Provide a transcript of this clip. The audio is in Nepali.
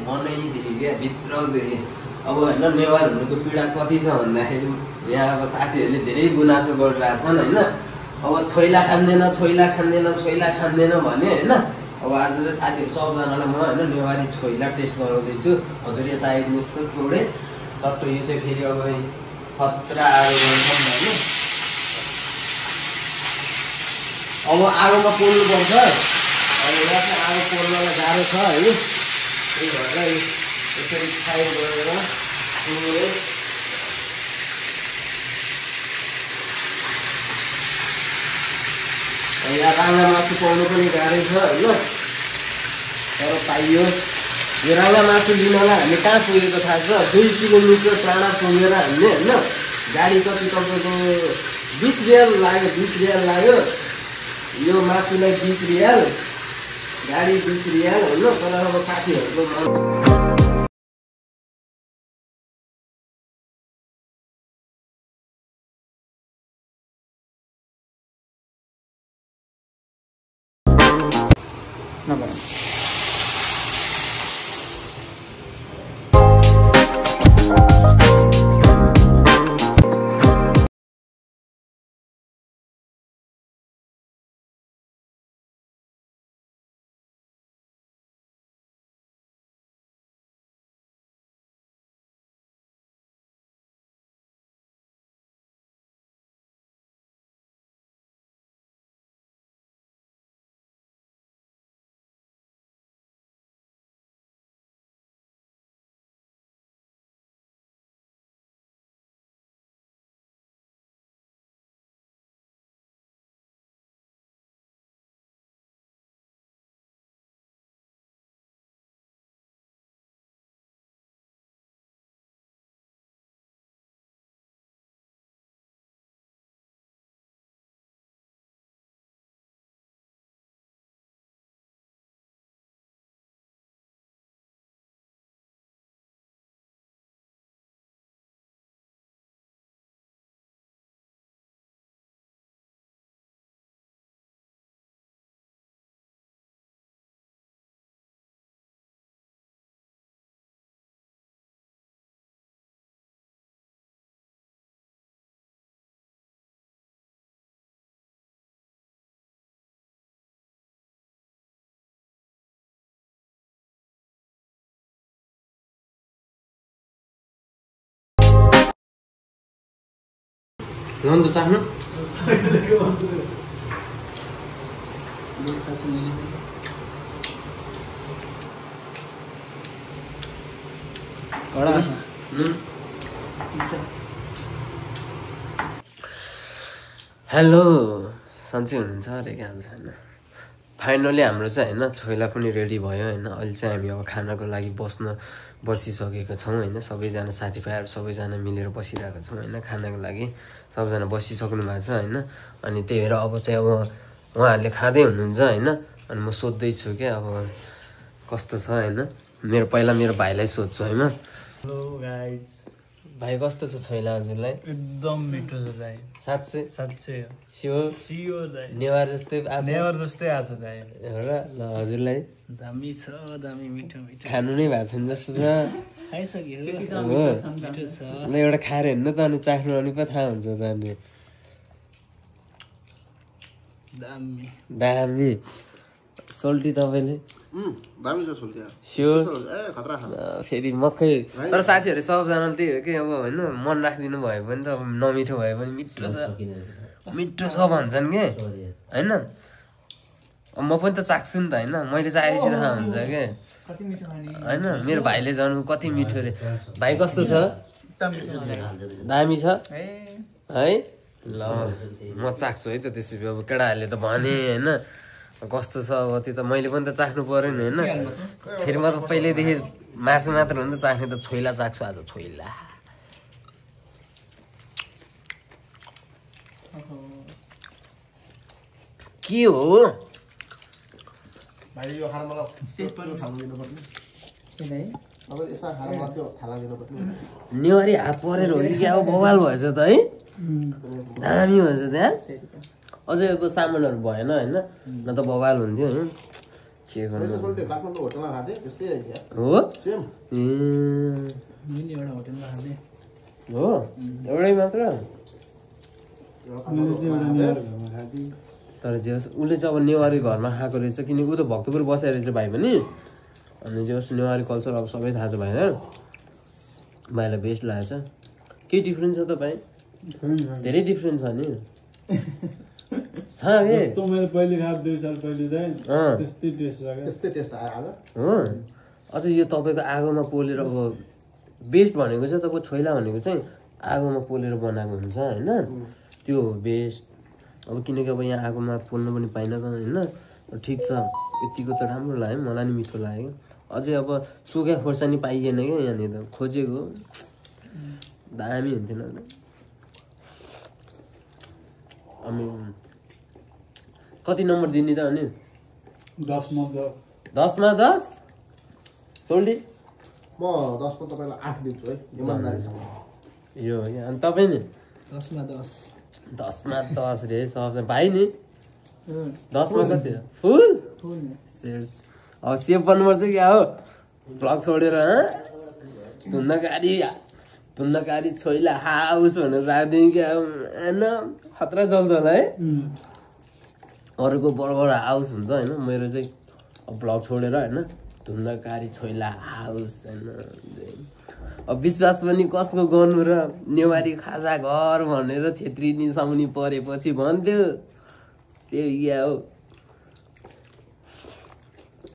मनैदेखि क्या भित्रदेखि अब होइन नेवार हुनुको पीडा कति छ भन्दाखेरि यहाँ अब साथीहरूले धेरै गुनासो गरिरहेछन् होइन अब छोइला खाँदैन छोइला खाँदैन छोइला खाँदैन भने होइन अब आज चाहिँ साथीहरू सबजनालाई म होइन नेवारी छोइला टेस्ट गराउँदैछु हजुर यता आइदिनुहोस् त थोरै चट्टो यो चाहिँ फेरि अब खतरा आगो गर्छौँ होइन अब आगोमा पोल्नुपर्छ अब यहाँ चाहिँ आगो पोल्नलाई गाह्रो छ है त्यही भएर यसरी फ्राई गरेर सुँगुरै यहाँ राँगा मासु पाउनु पनि गाह्रै छ होइन तर पाइयो यो राँगा मासु लिनलाई हामी कहाँ पुगेको थाहा छ 2 किलोमिटर टाढा पुगेर हामीले होइन गाडी कति तपाईँको 20 रियाल लाग्यो 20 रियाल लाग्यो यो मासुलाई 20 रियाल गाडी 20 रियाल होइन तर अब साथीहरूको नन्द चाख्नु हेलो सन्चै हुनुहुन्छ अरे क्या छैन फाइनली हाम्रो चाहिँ होइन छोइला पनि रेडी भयो होइन अहिले चाहिँ हामी अब खानाको लागि बसिसकेको छौँ होइन सबैजना साथीभाइहरू सबैजना मिलेर बसिरहेको छौँ होइन खानाको लागि सबजना बसिसक्नु भएको छ होइन अनि त्यही भएर अब चाहिँ अब उहाँहरूले खाँदै हुनुहुन्छ होइन अनि म सोध्दैछु क्या अब कस्तो छ होइन पहिला मेरो भाइलाई सोध्छु है म हेलो गाइस भाइ कस्तो छ छोइला हजुरलाई एकदम मिठो छ दाइ साँच्चै सियो दाइ नेवार जस्तै आज दाइ र ल हजुरलाई दामी छ दामी मिठो मिठो खानु नै भएको छैन जस्तो छ खाइसक्यो मिठो छ ल एउटा खाएर हेर्नु त अनि चाख्नु अनि पो थाहा हुन्छ त अनि दामी दामी सोल्टी तपाईँले दामी छ सोल्टी स्योर ए खतरा छ फेरि मकै तर साथीहरू सबजना त्यही हो कि अब होइन मन राखिदिनु भयो भने त अब नमिठो भयो भने मिठो छ भन्छन् कि होइन म पनि त चाख्छु नि त होइन मैले चाहेपछि थाहा हुन्छ कि होइन मेरो भाइले जानु कति मिठो रे भाइ कस्तो छ दामी छ है ल म चाख्छु है त त्यसो अब केटाहरूले त भने होइन कस्तो छ अब त्यो त मैले पनि त चाख्नु पर्यो नि होइन फेरि म त पहिल्यैदेखि मासु मात्र हो नि त चाख्ने त छोइला चाख्छु आज छोइला के हो भाइ यो खाना मलाई खानु दिनुपर्ने अब यसमा खाना मलाई त्यो थाला दिनुपर्ने नेवारी हात परेर हो कि अब बवाल भएछ त है दामी भएछ त्यहाँ अझै अब सामानहरू भएन होइन न त बवाल हुन्थ्यो होइन के गर्नु काठमाडौँ होटलमा खाँदै त्यस्तै हो सेम मैले एउटा होटेलमा खाँदै हो एउटै मात्र तर जे होस् उसले चाहिँ अब नेवारी घरमा खाएको रहेछ किनकि ऊ त भक्तपुर बसेर रहेछ भाइ पनि अनि जे होस् नेवारी कल्चर अब सबै थाहा छ भाइलाई भाइलाई बेस्ट लागेको छ के डिफ्रेन्स छ त भाइ धेरै डिफ्रेन्स छ नि मैले पहिले खाएको 2 साल पहिले चाहिँ त्यस्तै टेस्ट आयो हो अझ यो तपाईँको आगोमा पोलेर अब बेस्ट भनेको चाहिँ तपाईँको छोइला भनेको चाहिँ आगोमा पोलेर बनाएको हुन्छ होइन त्यो हो बेस्ट अब किनकि अब यहाँ आगोमा पोल्न पनि पाइन त होइन ठिक छ यतिको त राम्रो लाग्यो मलाई नि मिठो लाग्यो अझै अब सुक्या खोर्सानी पाइएन क्या यहाँनिर खोजेको दामी हुन्थेन अनि कति नम्बर दिने त अनि 10मा 10 सोल्डी म 10 को तपाईलाई 8 दिन्छु है इमानदारीसँग यो हो क्या अनि तपाईँ नि 10मा 10 10मा 10 रे सब भाइ नि 10मा कति हो फुल सेयर्स अब सेभ गर्नुपर्छ क्या हो ब्लग छोडेर धुन्नकारी छोइला हाउस भनेर राखिदिउँ क्या होइन खतरा चल्छ होला है अरूको बराबर हाउस हुन्छ होइन मेरो चाहिँ ब्लग छोडेर होइन धुन्नकारी छोइला हाउस होइन अब विश्वास पनि कसको गर्नु र नेवारी खाजा घर भनेर छेत्री नि साउनी परेपछि भन्थ्यो त्यो क्या हो